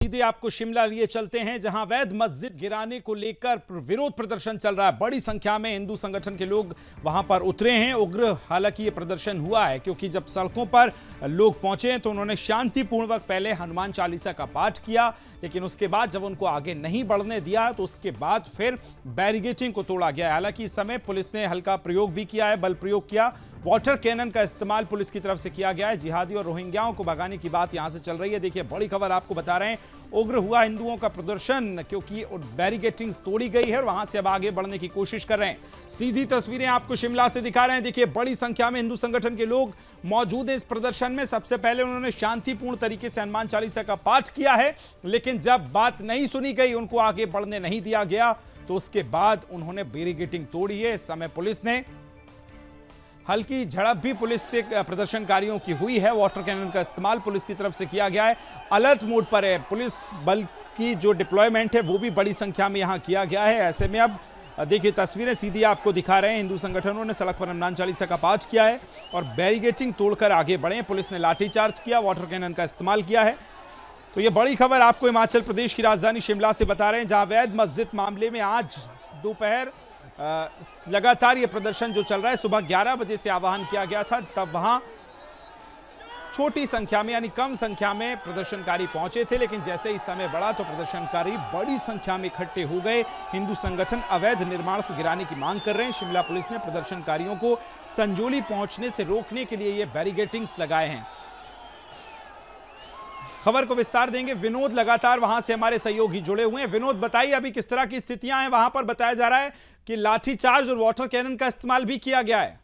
सीधे आपको शिमला लिए चलते हैं, जहां अवैध मस्जिद गिराने को लेकर विरोध प्रदर्शन चल रहा है। बड़ी संख्या में हिंदू संगठन के लोग वहां पर उतरे हैं। उग्र हालांकि ये प्रदर्शन हुआ है क्योंकि जब सड़कों पर लोग पहुंचे तो उन्होंने शांतिपूर्वक पहले हनुमान चालीसा का पाठ किया, लेकिन उसके बाद जब उनको आगे नहीं बढ़ने दिया तो उसके बाद फिर बैरिकेडिंग को तोड़ा गया। हालांकि इस समय पुलिस ने हल्का प्रयोग भी किया है, बल प्रयोग किया। वाटर कैनन का इस्तेमाल पुलिस की तरफ से किया गया है। जिहादी और रोहिंग्याओं को भगाने की बात यहां से चल रही है। देखिए, बड़ी खबर आपको बता रहे हैं। उग्र हुआ हिंदुओं का प्रदर्शन क्योंकि बैरिकेडिंग तोड़ी गई है और वहां से अब आगे बढ़ने की कोशिश कर रहे हैं। सीधी तस्वीरें आपको शिमला से दिखा रहे हैं। देखिए, बड़ी संख्या में हिंदू संगठन के लोग मौजूद हैं इस प्रदर्शन में। सबसे पहले उन्होंने शांतिपूर्ण तरीके से हनुमान चालीसा का पाठ किया है, लेकिन जब बात नहीं सुनी गई, उनको आगे बढ़ने नहीं दिया गया, तो उसके बाद उन्होंने बैरिकेडिंग तोड़ी है। इस समय पुलिस ने हल्की झड़प भी पुलिस से प्रदर्शनकारियों की हुई है। वाटर कैनन का इस्तेमाल पुलिस की तरफ से किया गया है। अलर्ट मोड पर है। पुलिस बल की जो डिप्लॉयमेंट है वो भी बड़ी संख्या में यहां किया गया है। ऐसे में अब देखिए, तस्वीरें सीधी आपको दिखा रहे हैं। हिंदू संगठनों ने सड़क पर हनुमान चालीसा का पाठ किया है और बैरिकेडिंग तोड़कर आगे बढ़े। पुलिस ने लाठीचार्ज किया, वाटर कैनन का इस्तेमाल किया है। तो ये बड़ी खबर आपको हिमाचल प्रदेश की राजधानी शिमला से बता रहे हैं, जहां अवैध मस्जिद मामले में आज दोपहर लगातार ये प्रदर्शन जो चल रहा है, सुबह 11 बजे से आह्वान किया गया था, तब वहां छोटी संख्या में यानी कम संख्या में प्रदर्शनकारी पहुंचे थे, लेकिन जैसे ही समय बढ़ा तो प्रदर्शनकारी बड़ी संख्या में इकट्ठे हो गए। हिंदू संगठन अवैध निर्माण को गिराने की मांग कर रहे हैं। शिमला पुलिस ने प्रदर्शनकारियों को संजोली पहुंचने से रोकने के लिए ये बैरिकेडिंग्स लगाए हैं। खबर को विस्तार देंगे। विनोद लगातार वहां से हमारे सहयोगी जुड़े हुए हैं। विनोद, बताइए अभी किस तरह की स्थितियां हैं वहां पर? बताया जा रहा है कि लाठीचार्ज और वाटर कैनन का इस्तेमाल भी किया गया है।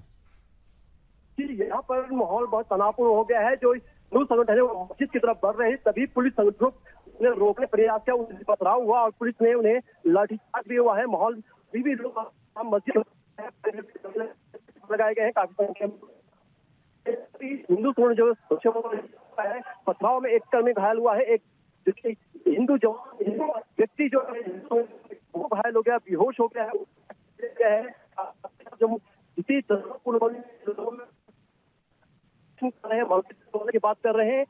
जी, यहाँ पर माहौल बहुत तनावपूर्ण हो गया है। जो हिंदू संगठन है वो मस्जिद की तरफ बढ़ रहे हैं, तभी पुलिस संगठनों ने रोकने प्रयास किया, उनसे पथराव हुआ और पुलिस ने उन्हें लाठीचार्ज भी हुआ है। माहौल भी लोग मस्जिद लगाए गए हैं। काफी संख्या में हिंदू जो है, पथराव में एक कर्मी घायल हुआ है। एक हिंदू व्यक्ति जो वो घायल हो गया, बेहोश हो गया है। इसी की बात कर रहे हैं।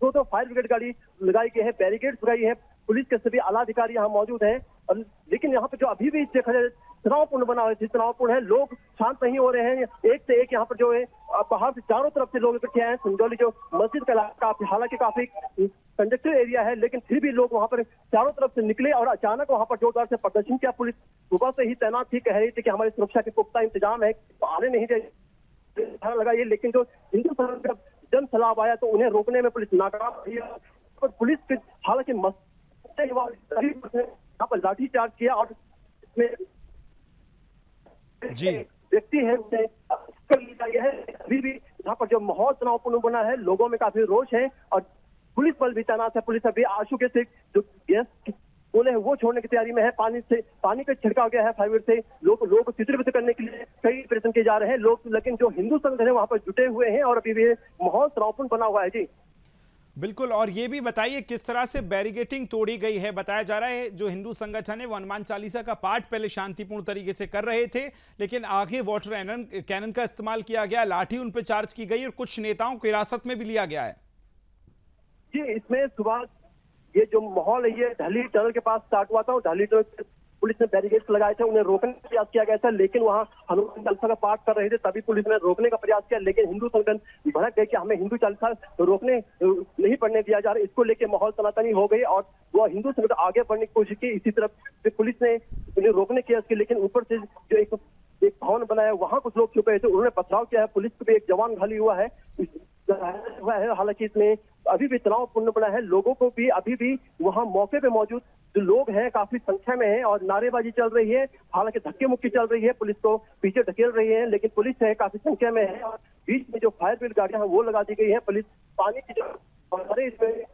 तो फायर ब्रिगेड गाड़ी लगाई गई है, बैरिकेड लगाई है, पुलिस के सभी आला अधिकारी यहाँ मौजूद हैं। लेकिन यहाँ पे जो अभी भी देखा जाए तनावपूर्ण बना हुआ है, तनावपूर्ण है, लोग शांत नहीं हो रहे हैं। एक से एक यहाँ पर जो है बाहर से चारों तरफ से लोग इकट्ठे हैं। संजौली जो मस्जिद का इलाका हालांकि काफी कंजेस्टेड एरिया है, लेकिन फिर भी लोग वहाँ पर चारों तरफ से निकले और अचानक वहाँ पर जोरदार से प्रदर्शन किया। पुलिस सुबह से ही तैनात थी, कह रही थी कि हमारी सुरक्षा के पुख्ता इंतजाम है, तो आने नहीं दे लगाइए। लेकिन जो हिंदू जब जन सैलाब आया तो उन्हें रोकने में पुलिस नाकाम रही। पुलिस हालांकि यहाँ पर लाठीचार्ज किया और इसमें जी व्यक्ति है उसे अभी भी यहाँ पर जो माहौल तनावपूर्ण बना है, लोगों में काफी रोष है और पुलिस बल भी तैनात है। पुलिस अभी आंसू के से जो गैस बोले हैं वो छोड़ने की तैयारी में है। पानी का छिड़काव गया है फायर से। लोगों को चित्रित करने के लिए कई प्रयत्न किए जा रहे हैं लोग, लेकिन जो हिंदू संगठन है वहां पर जुटे हुए हैं और अभी भी माहौल तनावपूर्ण बना हुआ है। जी बिल्कुल, और ये भी बताइए किस तरह से बैरिकेडिंग तोड़ी गई है? बताया जा रहा है जो हिंदू संगठन है वो हनुमान चालीसा का पाठ पहले शांतिपूर्ण तरीके से कर रहे थे, लेकिन आगे वाटर कैनन का इस्तेमाल किया गया, लाठी उन पर चार्ज की गई और कुछ नेताओं को हिरासत में भी लिया गया है। जी, इसमें सुबह ये जो माहौल है ये ढली टनल के पास स्टार्ट हुआ था। ढली टनल पुलिस ने बैरिकेड्स लगाए थे, उन्हें रोकने का प्रयास किया गया था, लेकिन वहां हनुमान चालीसा का पाठ कर रहे थे, तभी पुलिस ने रोकने का प्रयास किया। लेकिन हिंदू संगठन भड़क गए कि हमें हिंदू चालीसा रोकने नहीं पड़ने दिया जा रहा। इसको लेकर माहौल तनातनी हो गई और वो हिंदू संगठन आगे बढ़ने की कोशिश की। इसी तरफ पुलिस ने उन्हें रोकने किया, लेकिन ऊपर से जो एक भवन बना है वहां कुछ लोग छुपे थे, उन्होंने पथराव किया है। पुलिस को भी एक जवान घायल हुआ है। हालांकि इसमें अभी भी तनावपूर्ण बना है। लोगों को भी अभी भी वहां मौके पे मौजूद जो लोग हैं काफी संख्या में हैं और नारेबाजी चल रही है। हालांकि धक्के मुक्की चल रही है, पुलिस को पीछे ढकेल रही है, लेकिन पुलिस है काफी संख्या में है और बीच में जो फायर ब्रिगेड गाड़ियां हैं वो लगा दी गई है। पुलिस पानी की जो इसमें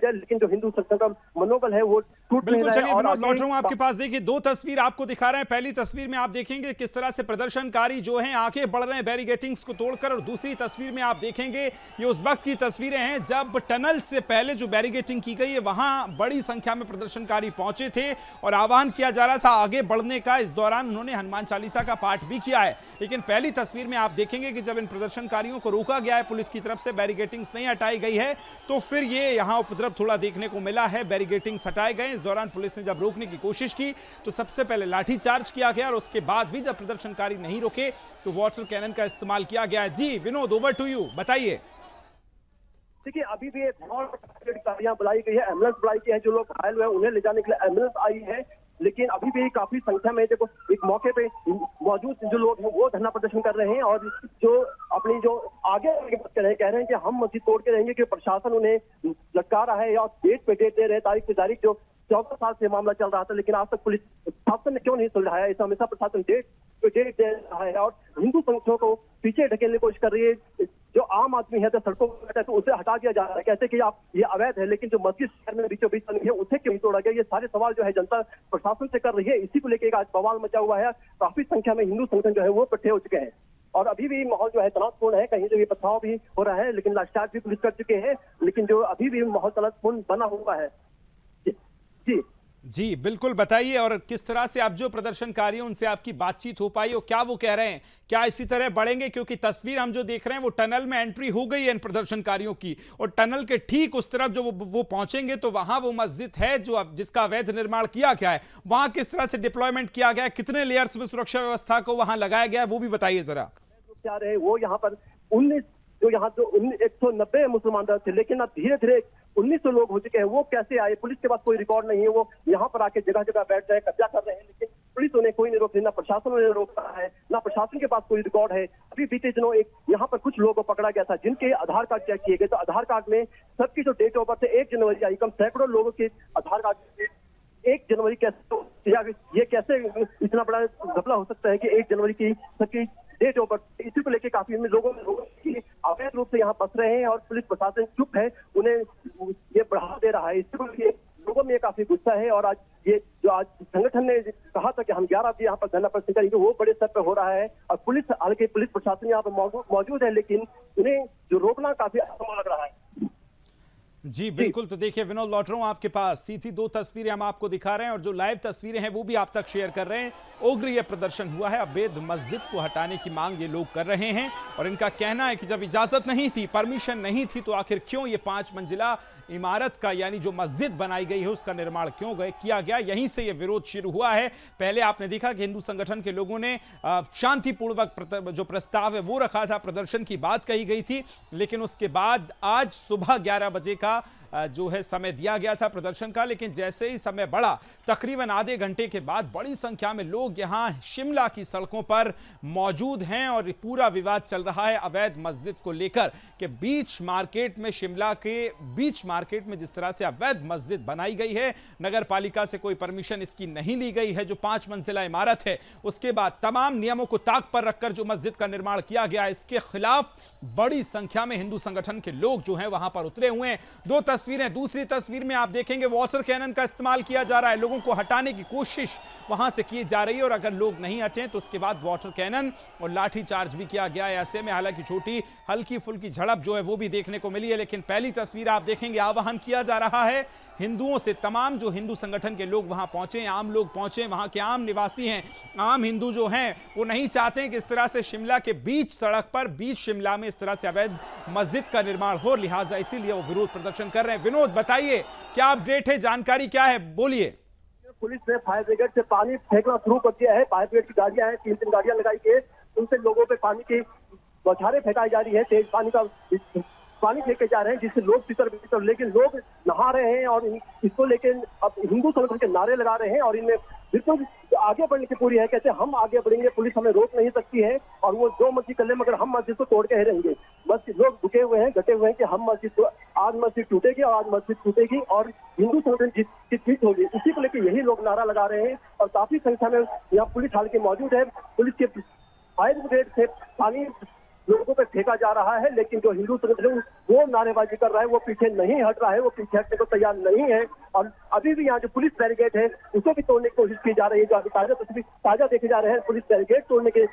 जाए, लेकिन जो हिंदू संगठन का मनोबल है वो टूट नहीं बिल्कुल। रहा है। चलिए और विनोद, लौट रहा हूं आगे आपके पास। देखिए, दो तस्वीर आपको दिखा रहे हैं। पहली तस्वीर में आप देखेंगे किस तरह से प्रदर्शनकारी जो हैं आगे बढ़ रहे हैं बैरिकेटिंग्स को तोड़कर, और दूसरी तस्वीर में आप देखेंगे ये उस वक्त की तस्वीरें हैं जब टनल से पहले जो बैरिकेटिंग की गई है वहां बड़ी संख्या में प्रदर्शनकारी पहुंचे थे और आह्वान किया जा रहा था आगे बढ़ने का। इस दौरान उन्होंने हनुमान चालीसा का पाठ भी किया है। लेकिन पहली तस्वीर में आप देखेंगे कि जब इन प्रदर्शनकारियों को रोका गया है पुलिस की तरफ से, बैरिकेटिंग्स नहीं हटाई गई है, तो फिर ये यहां उपद्रव थोड़ा देखने को मिला है। बैरिकेटिंग्स हटाए गए। इस दौरान पुलिस ने जब रोकने की कोशिश की तो सबसे पहले लाठीचार्ज किया गया और उसके बाद भी जब प्रदर्शनकारी नहीं रुके तो वाटर कैनन का इस्तेमाल किया गया। जी विनोद, ओवर टू यू, बताइए। देखिए, अभी भी बहुत गाड़ियां बुलाई गई है, एम्बुलेंस बुलाई गई है, जो लोग घायल हुए हैं उन्हें ले जाने के लिए एम्बुलेंस आई है, लेकिन अभी भी काफी संख्या में देखो एक मौके पे मौजूद जो लोग हैं वो धरना प्रदर्शन कर रहे हैं और जो अपनी जो आगे कह रहे हैं कि हम मस्जिद तोड़ के रहेंगे, कि प्रशासन उन्हें लटका रहा है और डेट पे डेट दे रहे हैं, तारीख पे तारीख। जो 14 साल से मामला चल रहा था, लेकिन आज तक पुलिस प्रशासन ने क्यों नहीं सुलझाया? इस हमेशा प्रशासन डेट पे डेट दे रहा है और हिंदू संगठनों को पीछे ढकेलने की कोशिश कर रही है। जो आम आदमी है तो सड़कों पर है तो उसे हटा दिया जा रहा है, कहते हैं कि आप ये अवैध है, लेकिन जो मस्जिद शहर में बीचों बीच बनी है उसे क्यों तोड़ा गया? ये सारे सवाल जो है जनता प्रशासन से कर रही है। इसी को लेकर आज बवाल मचा हुआ है। काफी संख्या में हिंदू संगठन जो है वो इकट्ठे हो चुके हैं और अभी भी माहौल जो है तनावपूर्ण है। कहीं भी पथराव भी हो रहा है, लेकिन लाठीचार्ज भी पुलिस कर चुके हैं, लेकिन जो अभी भी माहौल तनावपूर्ण बना हुआ है। जी जी बिल्कुल, बताइए। और किस तरह से आप जो प्रदर्शनकारी हैं उनसे आपकी बातचीत हो पाई और क्या वो कह रहे हैं? क्या इसी तरह बढ़ेंगे? क्योंकि तस्वीर हम जो देख रहे हैं वो टनल में एंट्री हो गई है इन प्रदर्शनकारियों की, और टनल के ठीक उस तरफ जो वो पहुंचेंगे तो वहां वो मस्जिद है जो जिसका अवैध निर्माण किया गया है। वहां किस तरह से डिप्लॉयमेंट किया गया है, कितने लेयर्स में सुरक्षा व्यवस्था को वहां लगाया गया है, वो भी बताइए जरा। क्या रहे वो यहाँ पर 19 जो यहाँ जो 190 मुसलमान थे, लेकिन अब धीरे धीरे 1900 लोग हो चुके हैं। वो कैसे आए? पुलिस के पास कोई रिकॉर्ड नहीं है। वो यहाँ पर आके जगह जगह बैठ रहे हैं, कब्जा कर रहे हैं, लेकिन पुलिस उन्हें कोई नहीं रोक रही, ना प्रशासन उन्हें रोक रहा है, ना प्रशासन के पास कोई रिकॉर्ड है। अभी बीते दिनों एक यहाँ पर कुछ लोगों को पकड़ा गया था जिनके आधार कार्ड चेक किए गए, तो आधार कार्ड में सबकी जो डेट ऑफ बर्थ है 1 जनवरी आई। कम सैकड़ों लोगों के आधार कार्ड 1 जनवरी कैसे, ये कैसे इतना बड़ा घपला हो सकता है कि 1 जनवरी की सबकी डेट ऑफ बर्थ? इसी को लेकर काफी लोगों में अवैध रूप से यहाँ बस रहे हैं और पुलिस प्रशासन चुप है, उन्हें ये बढ़ावा दे रहा है। इसी को लेकर लोगों में काफी गुस्सा है। और आज ये जो आज संगठन ने कहा था कि हम 11 बजे यहाँ पर धरना प्रदर्शन करेंगे, वो बड़े स्तर पर हो रहा है और पुलिस, हालांकि पुलिस प्रशासन यहाँ पर मौजूद है, लेकिन उन्हें जो रोकना काफी असंभव लग रहा है। जी बिल्कुल। तो देखिए विनोद, लौट रहा हूं आपके पास। सीधी दो तस्वीरें हम आपको दिखा रहे हैं और जो लाइव तस्वीरें हैं वो भी आप तक शेयर कर रहे हैं। उग्र ये प्रदर्शन हुआ है, अवैध मस्जिद को हटाने की मांग ये लोग कर रहे हैं और इनका कहना है कि जब इजाजत नहीं थी, परमिशन नहीं थी, तो आखिर क्यों ये 5 मंजिला इमारत का यानी जो मस्जिद बनाई गई है उसका निर्माण क्यों किया गया? यहीं से ये विरोध शुरू हुआ है। पहले आपने देखा कि हिंदू संगठन के लोगों ने शांतिपूर्वक जो प्रस्ताव है वो रखा था, प्रदर्शन की बात कही गई थी, लेकिन उसके बाद आज सुबह 11 बजे का जो है समय दिया गया था प्रदर्शन का। लेकिन जैसे ही समय बढ़ा, तकरीबन आधे घंटे के बाद बड़ी संख्या में लोग यहां शिमला की सड़कों पर मौजूद हैं और पूरा विवाद चल रहा है अवैध मस्जिद को लेकर कि बीच मार्केट में, शिमला के बीच मार्केट में जिस तरह से अवैध मस्जिद बनाई गई है, नगर पालिका से कोई परमिशन इसकी नहीं ली गई है। जो 5 मंजिला इमारत है उसके बाद तमाम नियमों को ताक पर रखकर जो मस्जिद का निर्माण किया गया, इसके खिलाफ बड़ी संख्या में हिंदू संगठन के लोग जो हैं वहां पर उतरे हुए हैं। दो तस्वीरें, दूसरी तस्वीर में आप देखेंगे वाटर कैनन का इस्तेमाल किया जा रहा है, लोगों को हटाने की कोशिश वहां से की जा रही है और अगर लोग नहीं हटे तो उसके बाद वाटर कैनन और लाठी चार्ज भी किया गया है। ऐसे में हालांकि छोटी हल्की फुल्की झड़प जो है वो भी देखने को मिली है, लेकिन पहली तस्वीर आप देखेंगे आह्वान किया जा रहा है हिंदुओं से। तमाम जो हिंदू संगठन के लोग वहां पहुंचे, आम लोग पहुंचे, वहां के आम निवासी हैं, आम हिंदू जो हैं वो नहीं चाहते हैं कि इस तरह से शिमला के बीच सड़क पर, बीच शिमला में इस तरह से अवैध मस्जिद का निर्माण हो, लिहाजा इसीलिए वो विरोध प्रदर्शन कर रहे हैं। विनोद, बताइए क्या अपडेट है, जानकारी क्या है, बोलिए। पुलिस ने फायर ब्रिगेड से पानी फेंकना शुरू कर दिया है। फायर ब्रिगेड की गाड़ियां हैं, 3 गाड़ियां लगाई गई, उनसे लोगों पे पानी की बौछारें फेंकाई जा रही है, तेज पानी फेंके जा रहे हैं जिससे लोग भीतर, लेकिन लोग नहा रहे हैं और इसको लेकर अब हिंदू संगठन के नारे लगा रहे हैं और इनमें बिल्कुल आगे बढ़ने की पूरी है। कहते हैं हम आगे बढ़ेंगे, पुलिस हमें रोक नहीं सकती है और वो जो मर्जी कर ले, मगर हम मस्जिद को तोड़ के ही रहेंगे। बस लोग डटे हुए हैं कि हम आज मस्जिद टूटेगी और आज मस्जिद टूटेगी और हिंदू संगठन की जीत होगी। इसी को लेकर यही लोग नारा लगा रहे हैं और काफी संख्या में यहाँ पुलिस हाल के मौजूद है। पुलिस के फायर ब्रिगेड से पानी लोगों पे फेंका जा रहा है, लेकिन जो हिंदू संगठन वो नारेबाजी कर रहा है, वो पीछे नहीं हट रहा है, वो पीछे हटने को तैयार नहीं है। और अभी भी यहाँ जो पुलिस बैरिकेड है उसको भी तोड़ने की कोशिश की जा रही है। जो अभी ताजा देखे जा रहे हैं पुलिस बैरिकेड तोड़ने के,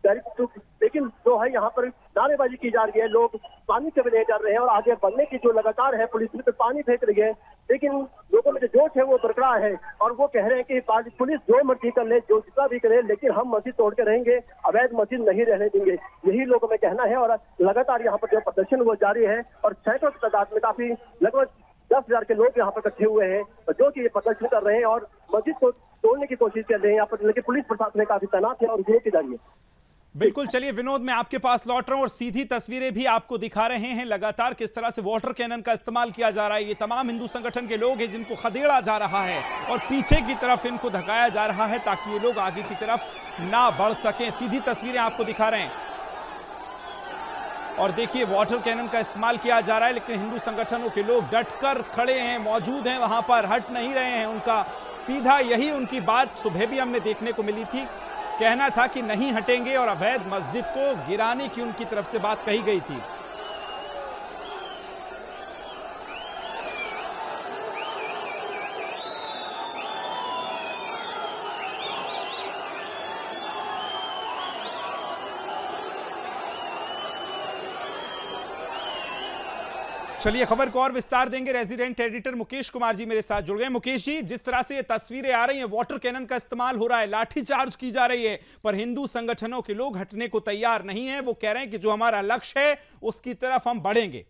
लेकिन जो है यहाँ पर नारेबाजी की जा रही है, लोग पानी से भी नहीं डर रहे हैं और आगे बढ़ने की जो लगातार है पुलिस पे पानी फेंक रही है, लेकिन लोगों में जो जोश है वो बरकरार है और वो कह रहे हैं कि पुलिस जो मर्जी कर ले, जो जितना भी करे, लेकिन हम मस्जिद तोड़ के रहेंगे, अवैध मस्जिद नहीं रहने देंगे। यही लोगों में कहना है और लगातार यहाँ पर जो प्रदर्शन वो जारी है और सैकड़ों की तादाद में काफी लगभग 10,000 के लोग यहाँ पर इकट्ठे हुए हैं जो कि ये प्रदर्शन कर रहे हैं और मस्जिद को तोड़ने की कोशिश कर रहे हैं यहाँ पर, लेकिन पुलिस प्रशासन काफी तैनात है और रोक की जा रही है। बिल्कुल, चलिए विनोद, मैं आपके पास लौट रहा हूं और सीधी तस्वीरें भी आपको दिखा रहे हैं लगातार किस तरह से वाटर कैनन का इस्तेमाल किया जा रहा है। ये तमाम हिंदू संगठन के लोग हैं जिनको खदेड़ा जा रहा है और पीछे की तरफ इनको धकाया जा रहा है ताकि ये लोग आगे की तरफ ना बढ़ सकें। सीधी तस्वीरें आपको दिखा रहे हैं और देखिए वाटर कैनन का इस्तेमाल किया जा रहा है, लेकिन हिंदू संगठनों के लोग डटकर खड़े हैं, मौजूद हैं, वहां पर हट नहीं रहे हैं। उनका सीधा यही उनकी बात सुबह भी हमने देखने को मिली थी, कहना था कि नहीं हटेंगे और अवैध मस्जिद को गिराने की उनकी तरफ से बात कही गई थी। चलिए खबर को और विस्तार देंगे। रेजिडेंट एडिटर मुकेश कुमार जी मेरे साथ जुड़ गए। मुकेश जी, जिस तरह से ये तस्वीरें आ रही हैं, वाटर कैनन का इस्तेमाल हो रहा है, लाठीचार्ज की जा रही है, पर हिंदू संगठनों के लोग हटने को तैयार नहीं है। वो कह रहे हैं कि जो हमारा लक्ष्य है उसकी तरफ हम बढ़ेंगे।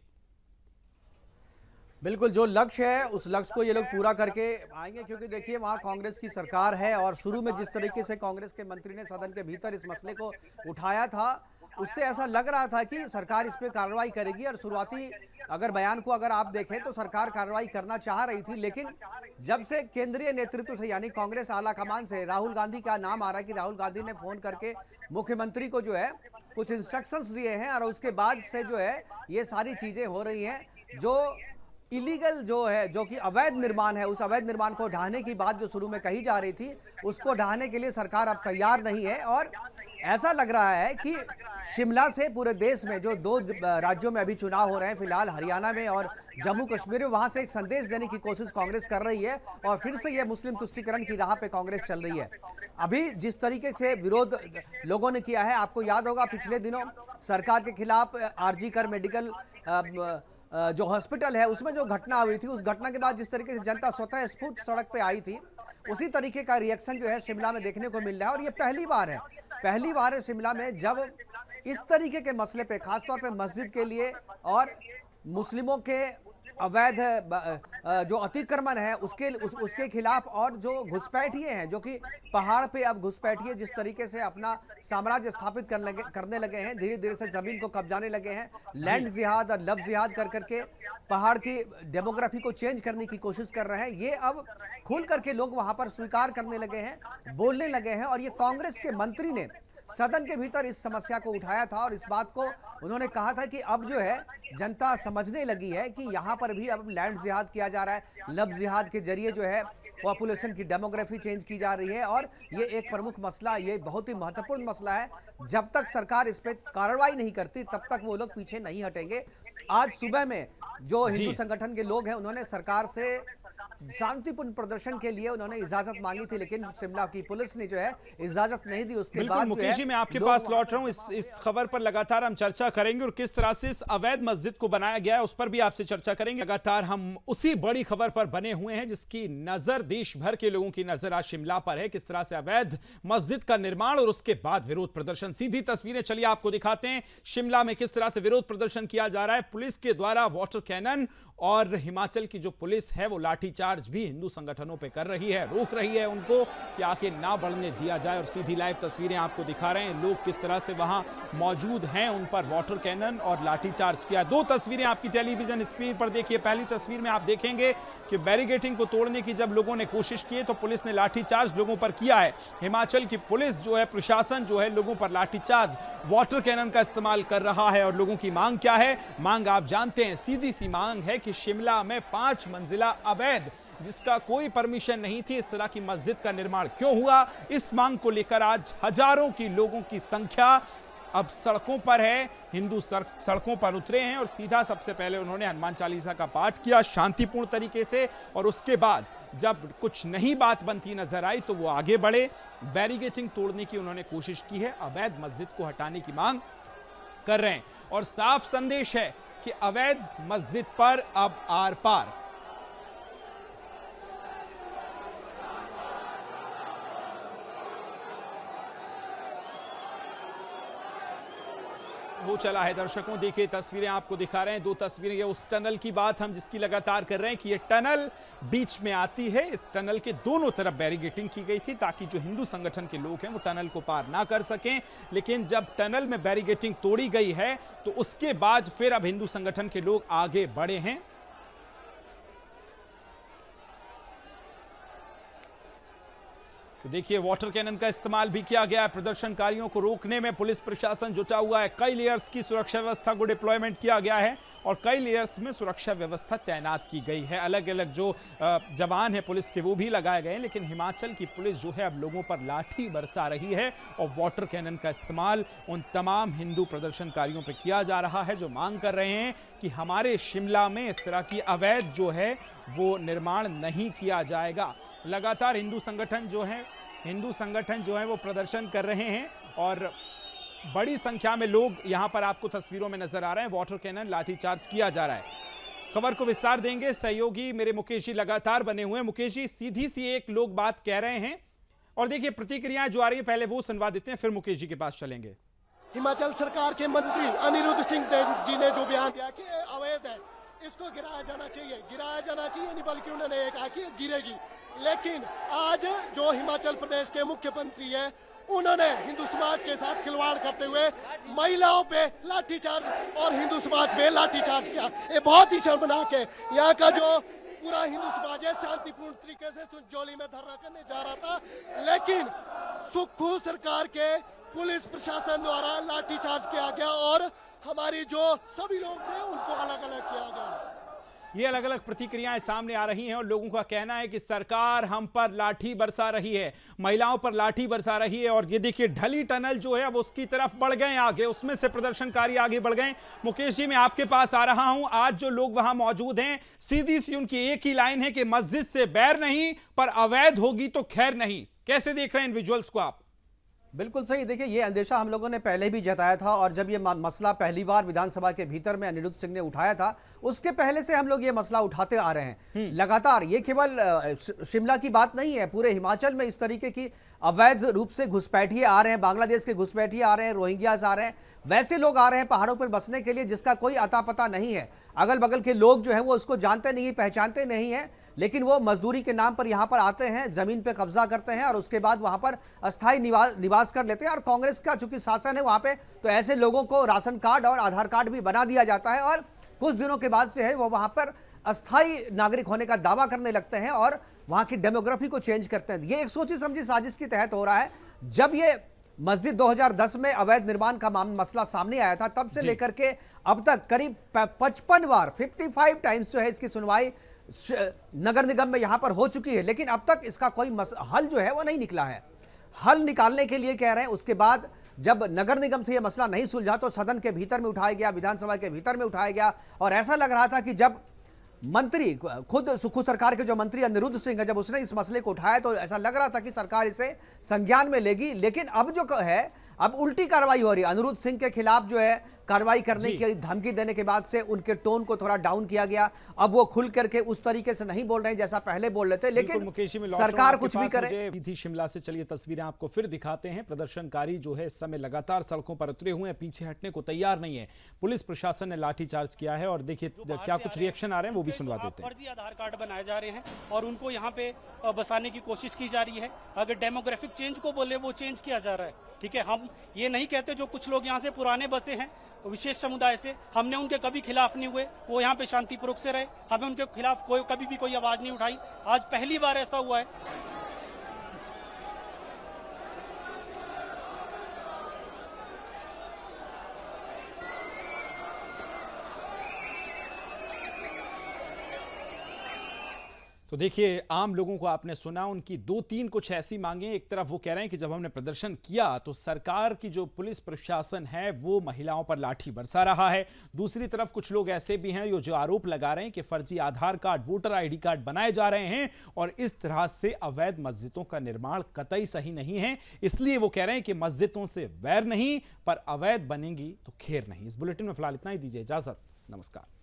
बिल्कुल, जो लक्ष्य है उस लक्ष्य को ये लोग पूरा करके आएंगे, क्योंकि देखिए वहाँ कांग्रेस की सरकार है और शुरू में जिस तरीके से कांग्रेस के मंत्री ने सदन के भीतर इस मसले को उठाया था, उससे ऐसा लग रहा था कि सरकार इस पे कार्रवाई करेगी। और शुरुआती अगर बयान को अगर आप देखें तो सरकार कार्रवाई करना चाह रही थी, लेकिन जब से केंद्रीय नेतृत्व से यानी कांग्रेस आला कमान से राहुल गांधी का नाम आ रहा है कि राहुल गांधी ने फोन करके मुख्यमंत्री को जो है कुछ इंस्ट्रक्शंस दिए हैं और उसके बाद से जो है ये सारी चीजें हो रही हैं। जो इलीगल जो है, जो कि अवैध निर्माण है, उस अवैध निर्माण को ढहाने की बात जो शुरू में कही जा रही थी, उसको ढहाने के लिए सरकार अब तैयार नहीं है। और ऐसा लग रहा है कि शिमला से पूरे देश में जो 2 राज्यों में अभी चुनाव हो रहे हैं, फिलहाल हरियाणा में और जम्मू कश्मीर में, वहां से एक संदेश देने की कोशिश कांग्रेस कर रही है और फिर से यह मुस्लिम तुष्टीकरण की राह पे कांग्रेस चल रही है। अभी जिस तरीके से विरोध लोगों ने किया है, आपको याद होगा पिछले दिनों सरकार के खिलाफ आरजी कर मेडिकल जो हॉस्पिटल है उसमें जो घटना हुई थी, उस घटना के बाद जिस तरीके से जनता स्वतः स्फूर्त सड़क पे आई थी, उसी तरीके का रिएक्शन जो है शिमला में देखने को मिल रहा है। और ये पहली बार है शिमला में जब इस तरीके के मसले पे, खासतौर पे मस्जिद के लिए और मुस्लिमों के अवैध जो अतिक्रमण है उसके खिलाफ, और जो घुसपैठिए हैं जो कि पहाड़ पे अब घुसपैठिए जिस तरीके से अपना साम्राज्य स्थापित करने लगे हैं, धीरे धीरे से जमीन को कब्जाने लगे हैं, लैंड जिहाद और लव जिहाद कर करके पहाड़ की डेमोग्राफी को चेंज करने की कोशिश कर रहे हैं। ये अब खुल करके लोग वहां पर स्वीकार करने लगे हैं, बोलने लगे हैं। और ये कांग्रेस के मंत्री ने सदन के भीतर इस समस्या को उठाया था और इस बात को उन्होंने कहा था कि अब जो है जनता समझने लगी है कि यहाँ पर भी अब लैंड जिहाद किया जा रहा है, लव जिहाद के जरिए जो है पॉपुलेशन की डेमोग्राफी चेंज की जा रही है। और ये एक प्रमुख मसला, ये बहुत ही महत्वपूर्ण मसला है। जब तक सरकार इस पर कार्रवाई नहीं करती तब तक वो लोग पीछे नहीं हटेंगे। आज सुबह में जो हिंदू संगठन के लोग हैं उन्होंने सरकार से शांतिपूर्ण प्रदर्शन के लिए उन्होंने इजाजत मांगी थी, लेकिन शिमला की पुलिस ने जो है इजाजत नहीं दी। उसके बाद मुकेश जी, मैं आपके पास लौट रहा हूं। इस खबर पर लगातार हम चर्चा करेंगे और किस तरह से इस अवैध मस्जिद को बनाया गया है उस पर भी आपसे चर्चा करेंगे। लगातार हम उसी बड़ी खबर पर बने हुए हैं जिसकी नजर देश भर के लोगों की नजर आज शिमला पर है। किस तरह से अवैध मस्जिद का निर्माण और उसके बाद विरोध प्रदर्शन। सीधी तस्वीरें चलिए आपको दिखाते हैं शिमला में किस तरह से विरोध प्रदर्शन किया जा रहा है। पुलिस के द्वारा वाटर कैनन और हिमाचल की जो पुलिस है वो लाठीचार्ज भी हिंदू संगठनों पे कर रही है, रोक रही है उनको कि आगे ना बढ़ने दिया जाए। और सीधी लाइव तस्वीरें आपको दिखा रहे हैं, लोग किस तरह से वहां मौजूद हैं, उन पर वाटर कैनन और लाठीचार्ज किया। 2 तस्वीरें आपकी टेलीविजन स्क्रीन पर देखिए। पहली तस्वीर में आप देखेंगे कि बैरिकेडिंग को तोड़ने की जब लोगों ने कोशिश की तो पुलिस ने लाठीचार्ज लोगों पर किया है। हिमाचल की पुलिस जो है, प्रशासन जो है, लोगों पर लाठीचार्ज, वाटर कैनन का इस्तेमाल कर रहा है। और लोगों की मांग क्या है? मांग आप जानते हैं, सीधी सी मांग है कि शिमला में 5 मंजिला अवैध, जिसका कोई परमिशन नहीं थी, इस तरह की मस्जिद का निर्माण क्यों हुआ? इस मांग को लेकर आज हजारों की लोगों की संख्या अब सड़कों पर है। हिंदू सड़कों पर उतरे हैं और सीधा सबसे पहले उन्होंने हनुमान चालीसा का पाठ किया शांतिपूर्ण तरीके से, और उसके बाद जब कुछ नहीं बात बनती नजर आई तो वो आगे बढ़े। बैरिकेडिंग तोड़ने की उन्होंने कोशिश की है, अवैध मस्जिद को हटाने की मांग कर रहे हैं और साफ संदेश है कि अवैध मस्जिद पर अब आर पार। हो चला है दर्शकों, देखिए तस्वीरें आपको दिखा रहे हैं, दो तस्वीरें। ये उस टनल की बात हम जिसकी लगातार कर रहे हैं कि ये टनल बीच में आती है। इस टनल के दोनों तरफ बैरिकेडिंग की गई थी ताकि जो हिंदू संगठन के लोग हैं वो टनल को पार ना कर सकें, लेकिन जब टनल में बैरिकेडिंग तोड़ी गई है तो उसके बाद फिर अब हिंदू संगठन के लोग आगे बढ़े हैं। तो देखिए वाटर कैनन का इस्तेमाल भी किया गया है। प्रदर्शनकारियों को रोकने में पुलिस प्रशासन जुटा हुआ है। कई लेयर्स की सुरक्षा व्यवस्था को डिप्लॉयमेंट किया गया है और कई लेयर्स में सुरक्षा व्यवस्था तैनात की गई है। अलग अलग जो जवान है पुलिस के वो भी लगाए गए हैं, लेकिन हिमाचल की पुलिस जो है अब लोगों पर लाठी बरसा रही है और वाटर कैनन का इस्तेमाल उन तमाम हिंदू प्रदर्शनकारियों पर किया जा रहा है जो मांग कर रहे हैं कि हमारे शिमला में इस तरह की अवैध जो है वो निर्माण नहीं किया जाएगा। लगातार हिंदू संगठन जो है वो प्रदर्शन कर रहे हैं और बड़ी संख्या में लोग यहां पर आपको तस्वीरों में नजर आ रहे हैं। वाटर कैनन लाठीचार्ज किया जा रहा है। खबर को विस्तार देंगे सहयोगी मेरे मुकेश जी लगातार बने हुए हैं। मुकेश जी, सीधी सी एक लोग बात कह रहे हैं और देखिए प्रतिक्रियाएं जो आ रही है पहले वो सुनवा देते हैं, फिर मुकेश जी के पास चलेंगे। हिमाचल सरकार के मंत्री अनिरुद्ध सिंह जी ने जो बयान दिया कि अवैध है, इसको गिराया जाना चाहिए नहीं, बल्कि उन्होंने ये कहा कि गिरेगी। लेकिन आज जो हिमाचल प्रदेश के मुख्यमंत्री हैं उन्होंने हिंदू समाज के साथ खिलवाड़ करते हुए महिलाओं पे लाठीचार्ज और हिंदू समाज पे लाठीचार्ज किया। ये बहुत ही शर्मनाक है। यहाँ का जो पूरा हिंदू समाज है शांतिपूर्ण तरीके से सुजौली में धरना करने जा रहा था, लेकिन सुक्खू सरकार के पुलिस प्रशासन द्वारा लाठीचार्ज किया गया और हमारी जो सभी लोग थे उनको अलग अलग किया गया। ये अलग अलग प्रतिक्रियाएं सामने आ रही हैं और लोगों का कहना है कि सरकार हम पर लाठी बरसा रही है, महिलाओं पर लाठी बरसा रही है। और ये देखिए ढली टनल जो है अब उसकी तरफ बढ़ गए आगे, उसमें से प्रदर्शनकारी आगे बढ़ गए। मुकेश जी, मैं आपके पास आ रहा हूं। आज जो लोग वहां मौजूद हैं सीधी सी उनकी एक ही लाइन है कि मस्जिद से बैर नहीं, पर अवैध होगी तो खैर नहीं। कैसे देख रहे हैं इन विजुअल्स को आप? बिल्कुल सही। देखिए ये अंदेशा हम लोगों ने पहले भी जताया था और जब ये मसला पहली बार विधानसभा के भीतर में अनिरुद्ध सिंह ने उठाया था उसके पहले से हम लोग ये मसला उठाते आ रहे हैं लगातार। ये केवल शिमला की बात नहीं है, पूरे हिमाचल में इस तरीके की अवैध रूप से घुसपैठिए आ रहे हैं, बांग्लादेश के घुसपैठिए आ रहे हैं, रोहिंग्यास आ रहे हैं, वैसे लोग आ रहे हैं पहाड़ों पर बसने के लिए जिसका कोई अता पता नहीं है। अगल बगल के लोग जो है वो उसको जानते नहीं, पहचानते नहीं है, लेकिन वो मजदूरी के नाम पर यहाँ पर आते हैं, जमीन पे कब्जा करते हैं और उसके बाद वहाँ पर अस्थायी निवास कर लेते हैं। और कांग्रेस का चूंकि शासन है वहाँ पे, तो ऐसे लोगों को राशन कार्ड और आधार कार्ड भी बना दिया जाता है और कुछ दिनों के बाद से है वो वहाँ पर अस्थायी नागरिक होने का दावा करने लगते हैं और वहाँ की डेमोग्राफी को चेंज करते हैं। ये एक सोची समझी साजिश के तहत हो रहा है। जब ये मस्जिद 2010 में अवैध निर्माण का मसला सामने आया था तब से लेकर के अब तक करीब 55 बार 55 टाइम्स जो है इसकी सुनवाई नगर निगम में यहां पर हो चुकी है, लेकिन अब तक इसका कोई हल जो है वो नहीं निकला है। हल निकालने के लिए कह रहे हैं, उसके बाद जब नगर निगम से यह मसला नहीं सुलझा तो सदन के भीतर में उठाया गया, विधानसभा के भीतर में उठाया गया और ऐसा लग रहा था कि जब मंत्री खुद सुक्खू सरकार के जो मंत्री अनिरुद्ध सिंह है जब उसने इस मसले को उठाया तो ऐसा लग रहा था कि सरकार इसे संज्ञान में लेगी, लेकिन अब जो है अब उल्टी कार्रवाई हो रही है। अनिरुद्ध सिंह के खिलाफ जो है कार्रवाई करने की धमकी देने के बाद से उनके टोन को थोड़ा डाउन किया गया। अब वो खुल करके उस तरीके से नहीं बोल रहे हैं जैसा पहले बोल रहे थे, लेकिन सरकार कुछ भी करे। शिमला से चलिए तस्वीरें आपको फिर दिखाते हैं। प्रदर्शनकारी जो है इस समय लगातार सड़कों पर उतरे हुए हैं, पीछे हटने को तैयार नहीं है। पुलिस प्रशासन ने लाठीचार्ज किया है और देखिए क्या कुछ रिएक्शन आ रहे हैं वो भी सुनवा देते हैं। फर्जी आधार कार्ड बनाए जा रहे हैं और उनको यहाँ पे बसाने की कोशिश की जा रही है। अगर डेमोग्राफिक चेंज को बोले वो चेंज किया जा रहा है, ठीक है। हम ये नहीं कहते जो कुछ लोग यहाँ से पुराने बसे हैं विशेष समुदाय से, हमने उनके कभी खिलाफ नहीं हुए, वो यहाँ पे शांतिपूर्वक से रहे, हमें उनके खिलाफ कभी भी कोई आवाज नहीं उठाई। आज पहली बार ऐसा हुआ है। तो देखिए, आम लोगों को आपने सुना, उनकी दो तीन कुछ ऐसी मांगे। एक तरफ वो कह रहे हैं कि जब हमने प्रदर्शन किया तो सरकार की जो पुलिस प्रशासन है वो महिलाओं पर लाठी बरसा रहा है। दूसरी तरफ कुछ लोग ऐसे भी हैं जो आरोप लगा रहे हैं कि फर्जी आधार कार्ड, वोटर आईडी कार्ड बनाए जा रहे हैं और इस तरह से अवैध मस्जिदों का निर्माण कतई सही नहीं है। इसलिए वो कह रहे हैं कि मस्जिदों से वैर नहीं, पर अवैध बनेंगी तो खेर नहीं। इस बुलेटिन में फिलहाल इतना ही, दीजिए इजाजत, नमस्कार।